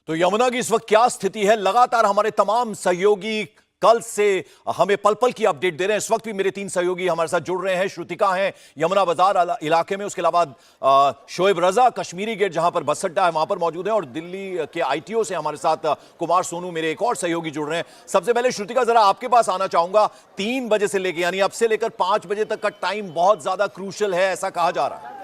तो यमुना की इस वक्त क्या स्थिति है? लगातार हमारे तमाम सहयोगी कल से हमें पल पल की अपडेट दे रहे हैं। इस वक्त भी मेरे 3 सहयोगी हमारे साथ जुड़ रहे हैं। श्रुतिका हैं यमुना बाजार इलाके में, उसके अलावा शोएब रजा कश्मीरी गेट जहां पर बस अड्डा है वहां पर मौजूद है, और दिल्ली के आईटीओ से हमारे साथ कुमार सोनू मेरे एक और सहयोगी जुड़ रहे हैं। सबसे पहले श्रुतिका, जरा आपके पास आना चाहूंगा। 3 बजे से लेकर यानी अब से लेकर 5 बजे तक का टाइम बहुत ज्यादा क्रूशल है, ऐसा कहा जा रहा है।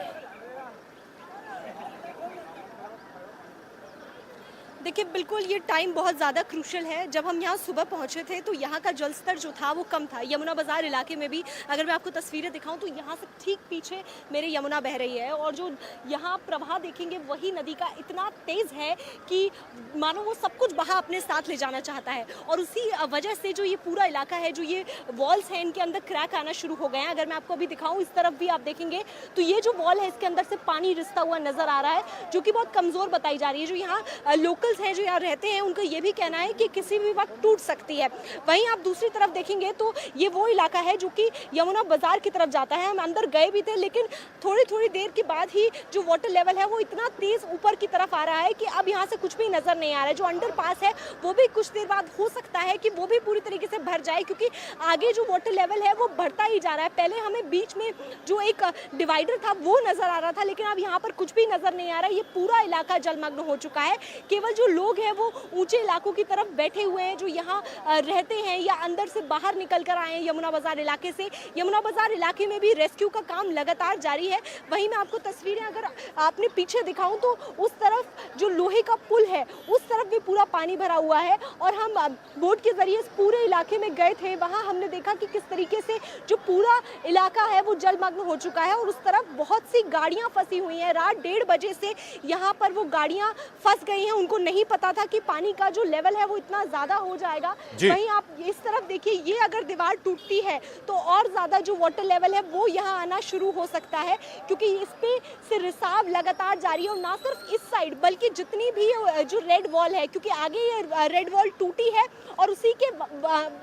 देखिए, बिल्कुल ये टाइम बहुत ज़्यादा क्रूशल है। जब हम यहाँ सुबह पहुँचे थे तो यहाँ का जलस्तर जो था वो कम था। यमुना बाज़ार इलाके में भी अगर मैं आपको तस्वीरें दिखाऊं तो यहाँ से ठीक पीछे मेरे यमुना बह रही है, और जो यहाँ प्रवाह देखेंगे वही नदी का इतना तेज़ है कि मानो वो सब कुछ बहा अपने साथ ले जाना चाहता है। और उसी वजह से जो ये पूरा इलाका है, जो ये वॉल्स हैं, इनके अंदर क्रैक आना शुरू हो गए हैं। अगर मैं आपको अभी दिखाऊँ, इस तरफ भी आप देखेंगे तो ये जो वॉल है इसके अंदर से पानी रिसता हुआ नज़र आ रहा है, जो कि बहुत कमज़ोर बताई जा रही है। जो यहाँ लोकल हैं जो यहाँ रहते हैं, उनका ये भी कहना है कि किसी भी वक्त टूट सकती है। वहीं आप दूसरी तरफ देखेंगे तो ये वो इलाका है जो कि यमुना बाजार की तरफ जाता है। हम अंदर गए भी थे, लेकिन थोड़ी थोड़ी देर के बाद ही जो वाटर लेवल है वो इतना तेज ऊपर की तरफ आ रहा है कि अब यहाँ से कुछ भी नजर नहीं आ रहा है। जो अंडरपास है वो भी कुछ देर बाद हो सकता है कि वो भी पूरी तरीके से भर जाए, क्योंकि आगे जो वाटर लेवल है वो बढ़ता ही जा रहा है। पहले हमें बीच में जो एक डिवाइडर था वो नजर आ रहा था, लेकिन अब यहाँ पर कुछ भी नजर नहीं आ रहा है। ये पूरा इलाका जलमग्न हो चुका है। केवल जो लोग हैं वो ऊंचे इलाकों की तरफ बैठे हुए हैं, जो यहाँ रहते हैं या अंदर से बाहर निकल कर आए हैं यमुना बाजार इलाके से। यमुना बाजार इलाके में भी रेस्क्यू का काम लगातार जारी है। वहीं मैं आपको तस्वीरें अगर आपने पीछे दिखाऊं तो उस तरफ जो लोहे का पुल है उस तरफ भी पूरा पानी भरा हुआ है, और हम बोट के जरिए इस पूरे इलाके में गए थे। वहाँ हमने देखा कि किस तरीके से जो पूरा इलाका है वो जलमग्न हो चुका है, और उस तरफ बहुत सी गाड़ियाँ फंसी हुई हैं। रात 1:30 बजे से यहाँ पर वो गाड़ियाँ फंस गई हैं। उनको नहीं पता था कि पानी का जो लेवल है वो इतना ज्यादा हो जाएगा। वहीं आप इस तरफ देखिए, ये अगर दीवार टूटती है तो और ज्यादा जो वाटर लेवल है वो यहाँ आना शुरू हो सकता है, क्योंकि इस पे से रिसाव लगातार जारी है। और ना सिर्फ इस साइड बल्कि जितनी भी जो रेड वॉल है, क्योंकि आगे ये रेड वॉल टूटी है और उसी के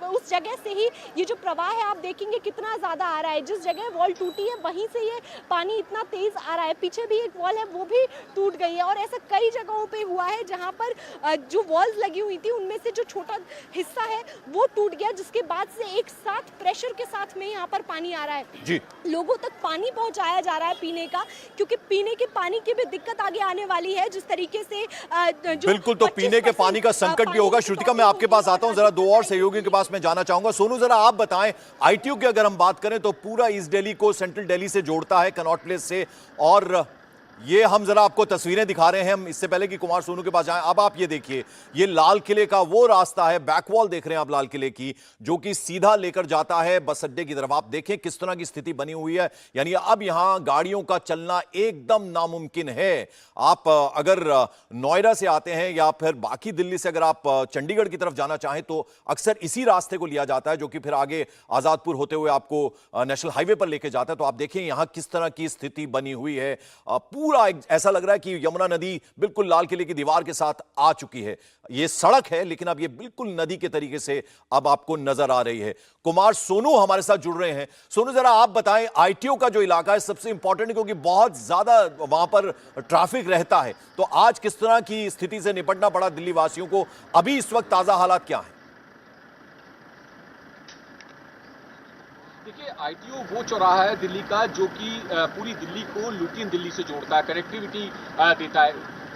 उस जगह से ही ये जो प्रवाह है आप देखेंगे कितना ज्यादा आ रहा है। जिस जगह वॉल टूटी है वहीं से ये पानी इतना तेज आ रहा है। पीछे भी एक वॉल है वो भी टूट गई है, और ऐसा कई जगहों पे हुआ है जहाँ पर जो वॉल्स लगी हुई थी उनमें से जो छोटा हिस्सा है वो टूट गया, जिसके बाद से एक साथ प्रेशर के साथ में यहाँ पर पानी आ रहा है जी। लोगों तक पानी पहुँचाया जा रहा है पीने का, क्योंकि पीने के पानी की भी दिक्कत आगे आने वाली है। जिस तरीके से जो बिल्कुल, तो पीने के पानी का संकट भी होगा। श्रुतिका, मैं आपके पास आता हूं, जरा 2 और सहयोगियों के पास मैं जाना चाहूंगा। सोनू, जरा आप बताएं, आईटीयू की अगर हम बात करें तो पूरा ईस्ट दिल्ली को सेंट्रल दिल्ली से जोड़ता है कनॉट प्लेस से, और ये हम जरा आपको तस्वीरें दिखा रहे हैं। हम इससे पहले कि कुमार सोनू के पास जाएं, अब आप ये देखिए, ये लाल किले का वो रास्ता है, बैक वॉल देख रहे हैं आप लाल किले की, जो कि सीधा लेकर जाता है बस अड्डे की तरफ। आप देखें किस तरह की स्थिति बनी हुई है, यानी अब यहां गाड़ियों का चलना एकदम नामुमकिन है। आप अगर नोएडा से आते हैं या फिर बाकी दिल्ली से अगर आप चंडीगढ़ की तरफ जाना चाहें तो अक्सर इसी रास्ते को लिया जाता है, जो कि फिर आगे आजादपुर होते हुए आपको नेशनल हाईवे पर लेकर जाता है। तो आप देखें यहां किस तरह की स्थिति बनी हुई है। पूरा ऐसा लग रहा है कि यमुना नदी बिल्कुल लाल किले की दीवार के साथ आ चुकी है। ये सड़क है लेकिन अब ये बिल्कुल नदी के तरीके से अब आपको नजर आ रही है। कुमार सोनू हमारे साथ जुड़ रहे हैं। सोनू, जरा आप बताएं, आईटीओ का जो इलाका है सबसे इंपॉर्टेंट है क्योंकि बहुत ज्यादा वहां पर ट्रैफिक रहता है, तो आज किस तरह की स्थिति से निपटना पड़ा दिल्ली वासियों को? अभी इस वक्त ताजा हालात क्या है? देखिए, आईटीओ वो चौराहा है दिल्ली का जो कि पूरी दिल्ली को लुटियन दिल्ली से जोड़ता है, कनेक्टिविटी देता है।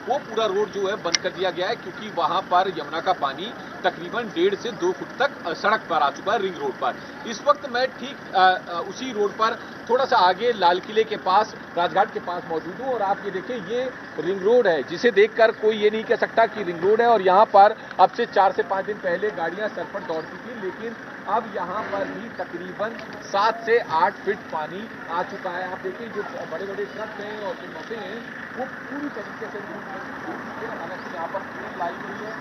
वो पूरा रोड जो है बंद कर दिया गया है, क्योंकि वहां पर यमुना का पानी तकरीबन 1.5 से 2 फुट तक सड़क पर आ चुका है, रिंग रोड पर। इस वक्त मैं ठीक उसी रोड पर थोड़ा सा आगे लाल किले के पास, राजघाट के पास मौजूद हूँ, और आप ये देखिए, ये रिंग रोड है जिसे देखकर कोई ये नहीं कह सकता कि रिंग रोड है। और यहाँ पर अब से 4 से 5 दिन पहले गाड़ियां सर पर दौड़ती थी, लेकिन अब यहाँ पर भी तकरीबन 7 से 8 फीट पानी आ चुका है। आप देखिए, जो बड़े बड़े ट्रक हैं और जो बसें हैं वो पूरी तरीके से, हालांकि यहाँ पर ट्रेन लाई हुई है,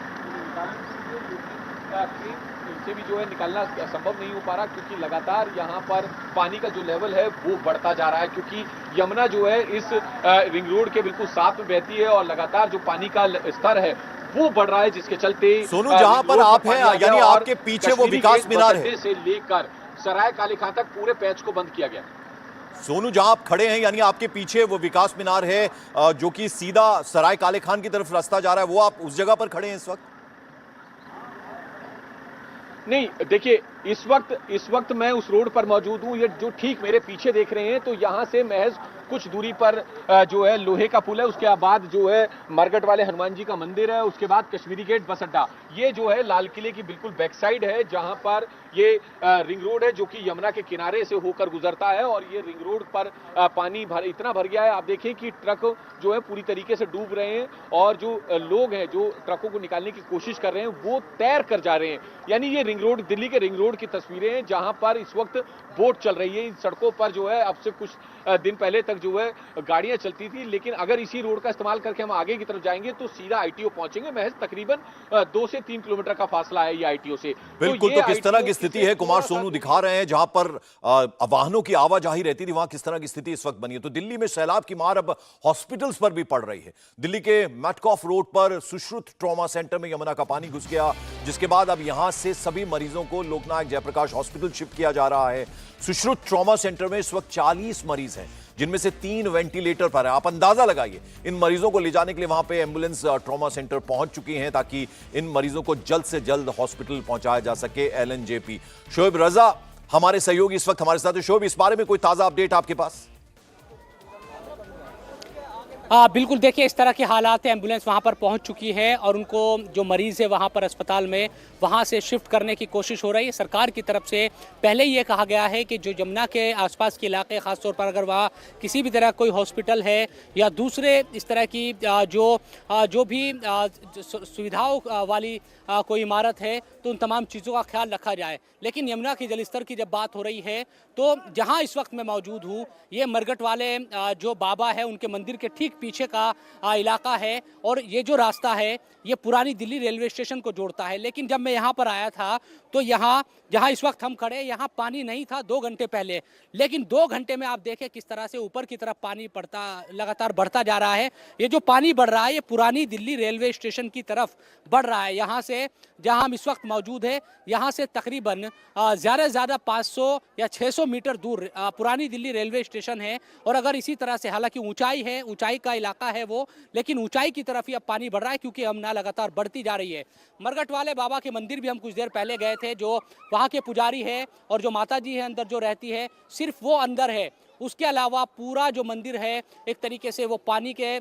ट्रेन से भी जो है निकालना संभव नहीं हो पा रहा, क्योंकि लगातार यहाँ पर पानी का जो लेवल है वो बढ़ता जा रहा है, क्योंकि यमुना जो है इस रिंग रोड के बिल्कुल साथ में बहती है और लगातार जो पानी का स्तर है वो बढ़ रहा है, जिसके चलते सोनू जहां पर आप हैं, यानी आपके पीछे वो विकास मीनार है, से लेकर सराय काले खां तक पूरे पैच को बंद किया गया। सोनू, जहां आप खड़े हैं यानी आपके पीछे वो विकास मीनार है जो कि सीधा सराय काले खान की तरफ रास्ता जा रहा है, वो आप उस जगह पर खड़े हैं इस वक्त? नहीं, देखिए इस वक्त मैं उस रोड पर मौजूद हूं। ये जो ठीक मेरे पीछे देख रहे हैं, तो यहां से महज कुछ दूरी पर जो है लोहे का पुल है, उसके बाद जो है मरगट वाले हनुमान जी का मंदिर है, उसके बाद कश्मीरी गेट बस अड्डा। ये जो है लाल किले की बिल्कुल बैक साइड है, जहां पर ये रिंग रोड है जो कि यमुना के किनारे से होकर गुजरता है। और ये रिंग रोड पर पानी इतना भर गया है, आप देखें कि ट्रक जो है पूरी तरीके से डूब रहे हैं, और जो लोग हैं जो ट्रकों को निकालने की कोशिश कर रहे हैं वो तैर कर जा रहे हैं। यानी ये रिंग रोड, दिल्ली के रिंग रोड की तस्वीरें हैं, जहां पर इस वक्त बोट चल रही है। इन सड़कों पर जो है अब से कुछ दिन पहले तक जो है गाड़ियां चलती थी, लेकिन अगर इसी रोड का इस्तेमाल करके हम आगे की तरफ जाएंगे तो सीधा आईटीओ पहुंचेंगे। महज तकरीबन 2 से 3 किलोमीटर का फासला है ये आईटीओ से। बिल्कुल, ये तो किस तरह ITO की स्थिति है कुमार सोनू दिखा रहे हैं, जहां पर वाहनों की आवाजाही रहती थी वहां किस तरह की स्थिति इस वक्त बनी है? तो दिल्ली में सैलाब की मार अब हॉस्पिटल्स पर भी पड़ रही है। दिल्ली के मैटकॉफ रोड पर सुश्रुत ट्रॉमा सेंटर में यमुना का पानी घुस गया, जिसके बाद अब यहां से सभी मरीजों को लोकनायक जयप्रकाश हॉस्पिटल शिफ्ट किया जा रहा है। सुश्रुत ट्रॉमा सेंटर में इस वक्त 40 मरीज हैं, जिनमें से 3 वेंटिलेटर पर है। आप अंदाजा लगाइए, इन मरीजों को ले जाने के लिए वहां पे एम्बुलेंस ट्रॉमा सेंटर पहुंच चुकी हैं ताकि इन मरीजों को जल्द से जल्द हॉस्पिटल पहुंचाया जा सके। एलएनजेपी शोएब रजा हमारे सहयोगी इस वक्त हमारे साथ है। शोएब, इस बारे में कोई ताजा अपडेट आपके पास? बिल्कुल, देखिए इस तरह के हालात है, एम्बुलेंस वहाँ पर पहुँच चुकी है और उनको जो मरीज़ है वहाँ पर अस्पताल में वहाँ से शिफ्ट करने की कोशिश हो रही है। सरकार की तरफ से पहले ये कहा गया है कि जो यमुना के आसपास के इलाके, ख़ासतौर पर अगर वहाँ किसी भी तरह कोई हॉस्पिटल है या दूसरे इस तरह की जो भी सुविधाओं वाली कोई इमारत है, तो उन तमाम चीज़ों का ख्याल रखा जाए। लेकिन यमुना की जलस्तर की जब बात हो रही है, तो जहाँ इस वक्त मैं मौजूद हूँ, ये मरगट वाले जो बाबा है उनके मंदिर के ठीक पीछे का इलाका है, और ये जो रास्ता है ये पुरानी दिल्ली रेलवे स्टेशन को जोड़ता है। लेकिन जब मैं यहाँ पर आया था तो यहाँ जहाँ इस वक्त हम खड़े, यहाँ पानी नहीं था 2 घंटे पहले, लेकिन 2 घंटे में आप देखें किस तरह से ऊपर की तरफ पानी लगातार बढ़ता जा रहा है। ये जो पानी बढ़ रहा है ये पुरानी दिल्ली रेलवे स्टेशन की तरफ बढ़ रहा है। यहाँ से जहाँ हम इस वक्त मौजूद है, यहाँ से तकरीबन ज़्यादा से ज़्यादा 500 या 600 मीटर दूर पुरानी दिल्ली रेलवे स्टेशन है। और अगर इसी तरह से, हालांकि ऊंचाई है, ऊंचाई का इलाका है वो, लेकिन ऊंचाई की तरफ ही अब पानी बढ़ रहा है क्योंकि यमुना लगातार बढ़ती जा रही है। मरगट वाले बाबा के मंदिर भी हम कुछ देर पहले गए थे, जो वहाँ के पुजारी है और जो माता जी है अंदर जो रहती है, सिर्फ वो अंदर है। उसके अलावा पूरा जो मंदिर है एक तरीके से वो पानी के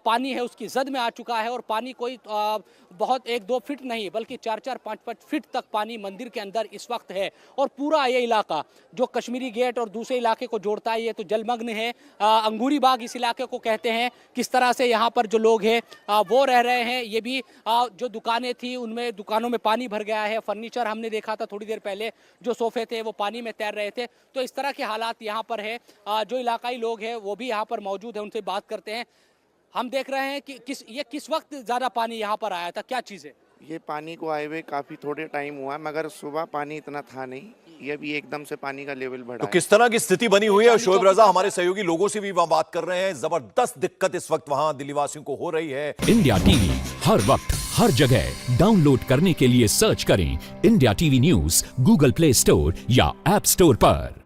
पानी है उसकी जद में आ चुका है। और पानी कोई बहुत 1-2 फीट नहीं बल्कि 4-4, 5-5 फीट तक पानी मंदिर के अंदर इस वक्त है। और पूरा ये इलाका जो कश्मीरी गेट और दूसरे इलाके को जोड़ता है, ये तो जलमग्न है। अंगूरी बाग इस इलाके को कहते हैं। किस तरह से यहाँ पर जो लोग हैं वो रह रहे हैं। ये भी जो दुकानें थी उनमें, दुकानों में पानी भर गया है। फर्नीचर हमने देखा था थोड़ी देर पहले, जो सोफे थे वो पानी में तैर रहे थे। तो इस तरह के हालात यहाँ पर है। जो इलाकाई लोग हैं वो भी यहाँ पर मौजूद है, उनसे बात करते हैं। हम देख रहे हैं कि किस वक्त ज़्यादा पानी यहाँ पर आया था, क्या चीज़ है? ये पानी को आए हुए काफ़ी थोड़े टाइम हुआ, मगर सुबह पानी इतना था नहीं, ये भी एकदम से पानी का लेवल बढ़ा तो है। किस तरह की स्थिति बनी हुई है? शोएब रजा हमारे सहयोगी लोगों से भी वहां बात कर रहे हैं। जबरदस्त दिक्कत इस वक्त वहां दिल्ली वासियों को हो रही है। इंडिया टीवी हर वक्त हर जगह डाउनलोड करने के लिए सर्च करें India TV news Google play store या ऐप स्टोर पर।